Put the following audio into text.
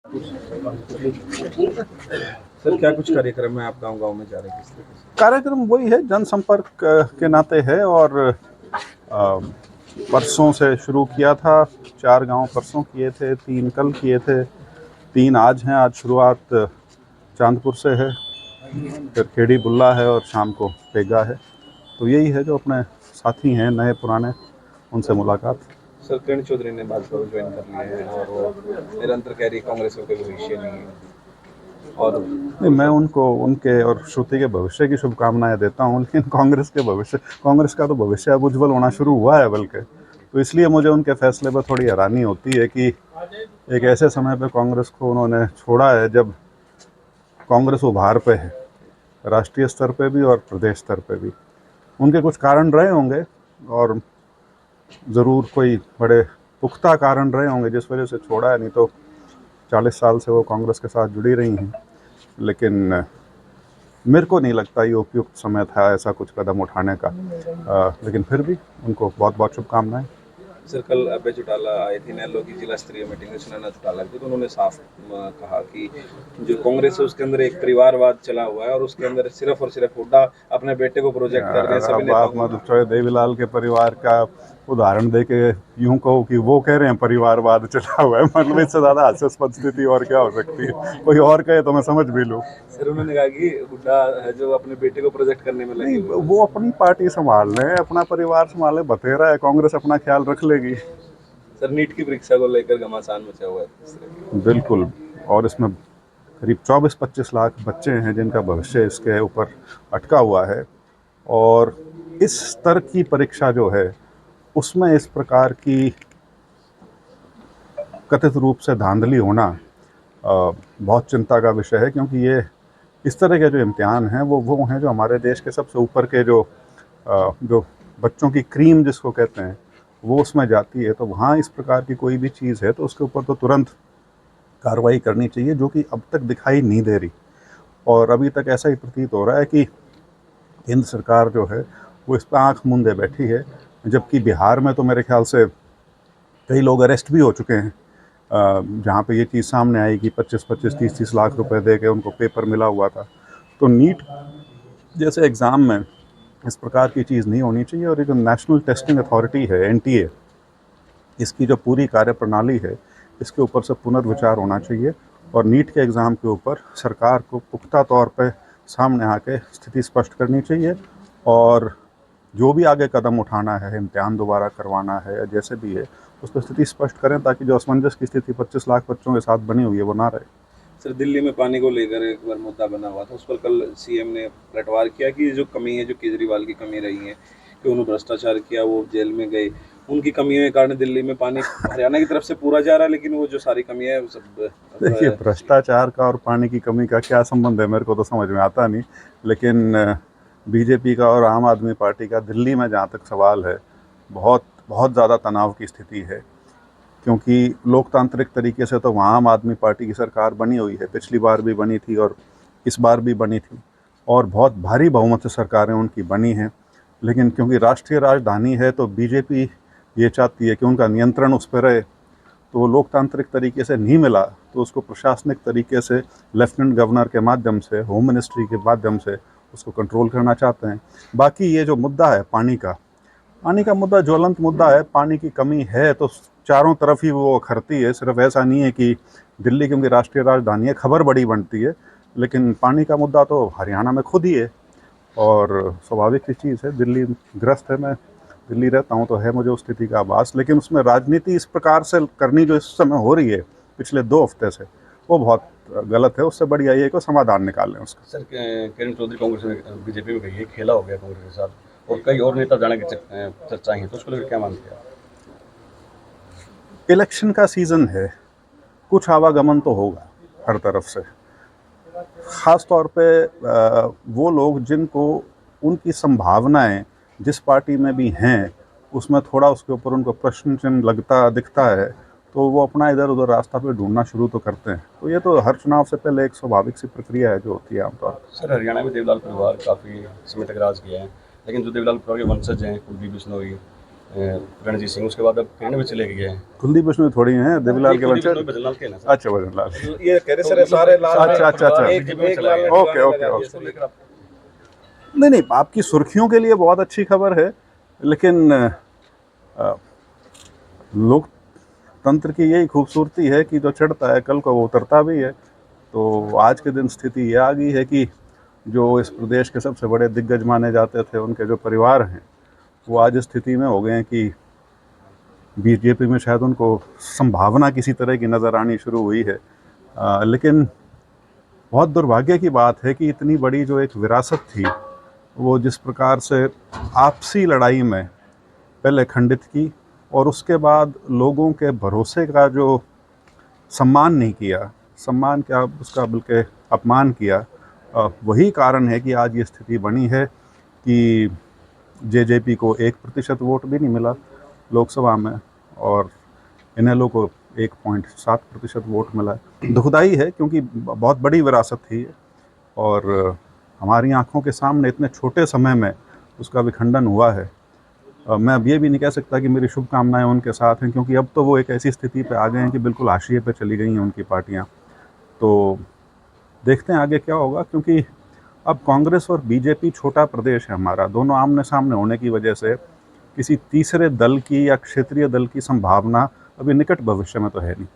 Sir क्या कुछ कार्यक्रम है, आप गांव-गांव में जा रहे हैं किस तरह से? कार्यक्रम वही है, जनसंपर्क के नाते है। और परसों से शुरू किया था। 4 गांव परसों किए थे, 3 कल किए थे, 3 आज हैं। आज शुरुआत चांदपुर से है, फिर खेड़ी बुल्ला है और शाम को पेगा है। तो यही है, जो अपने साथी हैं नए पुराने, उनसे मुलाकात। सर किरण चौधरी ने भाजपा को ज्वाइन कर लिया है और वो निरंतर कह रही है कांग्रेस का कोई भविष्य नहीं है। और नहीं, मैं उनको उनके और श्रुति के भविष्य की शुभकामनाएं देता हूं, लेकिन कांग्रेस का तो भविष्य अब उज्जवल होना शुरू हुआ है बल्कि। तो इसलिए मुझे उनके फैसले पर थोड़ी हैरानी होती है कि एक ऐसे समय पे कांग्रेस को उन्होंने छोड़ा है जब कांग्रेस उभार पे है, राष्ट्रीय स्तर पे भी और प्रदेश स्तर पे भी। उनके कुछ कारण रहे होंगे और ज़रूर कोई बड़े पुख्ता कारण रहे होंगे जिस वजह से छोड़ा है, नहीं तो 40 साल से वो कांग्रेस के साथ जुड़ी रही हैं। लेकिन मेरे को नहीं लगता ये उपयुक्त समय था ऐसा कुछ कदम उठाने का। लेकिन फिर भी उनको बहुत बहुत शुभकामनाएं। सर कल अभय चौटाला आए थे नैलो की जिला स्तरीय मीटिंग में, सुनैना चौटाला की, तो उन्होंने साफ कहा कि जो कांग्रेस है उसके अंदर एक परिवारवाद चला हुआ है और उसके अंदर सिर्फ और सिर्फ हुड्डा अपने बेटे को प्रोजेक्ट कर रहे हैं सभी अब नेताओं आप को। मतलब थोड़े देवीलाल के परिवार का उदाहरण दे के यूं कहो कि वो कह रहे हैं परिवारवाद चला हुआ है, मतलब इससे ज़्यादा हास्यास्पद स्थिति और क्या हो सकती है। कोई और कहे तो मैं समझ भी लूँ। सर उन्होंने कहा कि हुड्डा है जो अपने बेटे को प्रोजेक्ट करने में लगे नहीं, हुए हैं। वो अपनी पार्टी संभाल रहे हैं, अपना परिवार संभाले, बतेरा है, कांग्रेस अपना ख्याल रख लेगी। सर नीट की परीक्षा को लेकर घमासान मचा हुआ है। बिल्कुल। और इसमें करीब 24-25 लाख बच्चे हैं जिनका भविष्य इसके ऊपर अटका हुआ है। और इस स्तर की परीक्षा जो है उसमें इस प्रकार की कथित रूप से धांधली होना बहुत चिंता का विषय है, क्योंकि ये इस तरह के जो इम्तिहान हैं वो हैं जो हमारे देश के सबसे ऊपर के जो बच्चों की क्रीम जिसको कहते हैं वो उसमें जाती है। तो वहाँ इस प्रकार की कोई भी चीज़ है तो उसके ऊपर तो तुरंत कार्रवाई करनी चाहिए, जो कि अब तक दिखाई नहीं दे रही। और अभी तक ऐसा ही प्रतीत हो रहा है कि केंद्र सरकार जो है वो इस पर आँख मूंदे बैठी है, जबकि बिहार में तो मेरे ख्याल से कई लोग अरेस्ट भी हो चुके हैं, जहाँ पे ये चीज़ सामने आई कि 25-25, 30-30 लाख रुपए दे के उनको पेपर मिला हुआ था। तो नीट जैसे एग्ज़ाम में इस प्रकार की चीज़ नहीं होनी चाहिए। और ये जो नेशनल टेस्टिंग अथॉरिटी है NTA, इसकी जो पूरी कार्यप्रणाली है इसके ऊपर से पुनर्विचार होना चाहिए और नीट के एग्ज़ाम के ऊपर सरकार को पुख्ता तौर पे सामने आके स्थिति स्पष्ट करनी चाहिए। और जो भी आगे कदम उठाना है, इम्तिहान दोबारा करवाना है या जैसे भी है, उस पर स्थिति स्पष्ट करें ताकि जो असमंजस की स्थिति 25 लाख बच्चों के साथ बनी हुई है वो ना रहे। सर दिल्ली में पानी को लेकर एक बार मुद्दा बना हुआ था, उस पर कल सीएम ने पलटवार किया कि जो कमी है, जो केजरीवाल की कमी रही है कि उन्होंने भ्रष्टाचार किया, वो जेल में गए, उनकी कमियों के कारण दिल्ली में पानी हरियाणा की तरफ से पूरा जा रहा है, लेकिन वो जो सारी कमी है वो सब देखिए, भ्रष्टाचार का और पानी की कमी का क्या संबंध है मेरे को तो समझ में आता नहीं। लेकिन बीजेपी का और आम आदमी पार्टी का दिल्ली में जहाँ तक सवाल है, बहुत बहुत ज़्यादा तनाव की स्थिति है, क्योंकि लोकतांत्रिक तरीके से तो वहाँ आम आदमी पार्टी की सरकार बनी हुई है, पिछली बार भी बनी थी और इस बार भी बनी थी, और बहुत भारी बहुमत से सरकारें उनकी बनी हैं। लेकिन क्योंकि राष्ट्रीय राजधानी है तो बीजेपी ये चाहती है कि उनका नियंत्रण उस पर रहे, तो वो लोकतांत्रिक तरीके से नहीं मिला तो उसको प्रशासनिक तरीके से लेफ्टिनेंट गवर्नर के माध्यम से, होम मिनिस्ट्री के माध्यम से उसको कंट्रोल करना चाहते हैं। बाकी ये जो मुद्दा है पानी का मुद्दा ज्वलंत मुद्दा है। पानी की कमी है तो चारों तरफ ही वो अखरती है, सिर्फ ऐसा नहीं है कि दिल्ली क्योंकि राष्ट्रीय राजधानी है खबर बड़ी बनती है, लेकिन पानी का मुद्दा तो हरियाणा में खुद ही है और स्वाभाविक सी चीज़ है। दिल्ली ग्रस्त है, मैं दिल्ली रहता हूँ तो है मुझे उस स्थिति का आभास, लेकिन उसमें राजनीति इस प्रकार से करनी जो इस समय हो रही है पिछले 2 हफ्ते से, वो बहुत गलत है। उससे बढ़िया ये को समाधान निकाल लें उसका। सर किरण चौधरी कांग्रेस में बीजेपी में गई है, खेला हो गया कांग्रेस के साथ और कई और नेता जाने की चर्चाएं हैं, तो उसको लेकर क्या मानते हैं? इलेक्शन का सीज़न है, कुछ आवागमन तो होगा हर तरफ से, ख़ास तौर पे वो लोग जिनको उनकी संभावनाएं जिस पार्टी में भी हैं उसमें थोड़ा उसके ऊपर उनको प्रश्न चिन्ह लगता दिखता है, तो वो अपना इधर उधर रास्ता पे ढूंढना शुरू तो करते हैं। तो ये तो हर चुनाव से पहले एक स्वाभाविक सी प्रक्रिया है जो होती है आमतौर पर। सर हरियाणा में देवलाल परिवार काफ़ी समय तक राज किया है, लेकिन जो देवलाल परिवार के वंशज हैं, कुलदीप बिश्नोई, रणजीत सिंह, उसके बाद अब किरण भी चले गए हैं। कुलदीप बिश्नोई थोड़ी हैं, देवीलाल के बच्चे। भजन लाल के ना सर। अच्छा, भजन लाल। ये कह रहे सर सारे लाल अच्छा, अच्छा, अच्छा। एक लाल में ओके, दीवाने ओके, लगा दिए, ओके। इसको लेकर आप नहीं, नहीं, आपकी सुर्खियों के लिए बहुत अच्छी खबर है, लेकिन लोकतंत्र की यही खूबसूरती है कि जो चढ़ता है कल को वो उतरता भी है। तो आज के दिन स्थिति ये आ गई है कि जो इस प्रदेश के सबसे बड़े दिग्गज माने जाते थे, उनके जो परिवार हैं, वो आज इस स्थिति में हो गए हैं कि बीजेपी में शायद उनको संभावना किसी तरह की नज़र आनी शुरू हुई है। लेकिन बहुत दुर्भाग्य की बात है कि इतनी बड़ी जो एक विरासत थी, वो जिस प्रकार से आपसी लड़ाई में पहले खंडित की और उसके बाद लोगों के भरोसे का जो सम्मान नहीं किया, सम्मान क्या उसका बल्कि अपमान किया, वही कारण है कि आज ये स्थिति बनी है कि जेजेपी को 1% वोट भी नहीं मिला लोकसभा में और इनेलो को 1.7% वोट मिला है। दुखदाई है क्योंकि बहुत बड़ी विरासत थी और हमारी आंखों के सामने इतने छोटे समय में उसका विखंडन हुआ है। मैं अब ये भी नहीं कह सकता कि मेरी शुभकामनाएं उनके साथ हैं, क्योंकि अब तो वो एक ऐसी स्थिति पे आ गए हैं कि बिल्कुल हाशिए पे चली गई हैं उनकी पार्टियां। तो देखते हैं आगे क्या होगा, क्योंकि अब कांग्रेस और बीजेपी छोटा प्रदेश है हमारा, दोनों आमने सामने होने की वजह से किसी तीसरे दल की या क्षेत्रीय दल की संभावना अभी निकट भविष्य में तो है नहीं।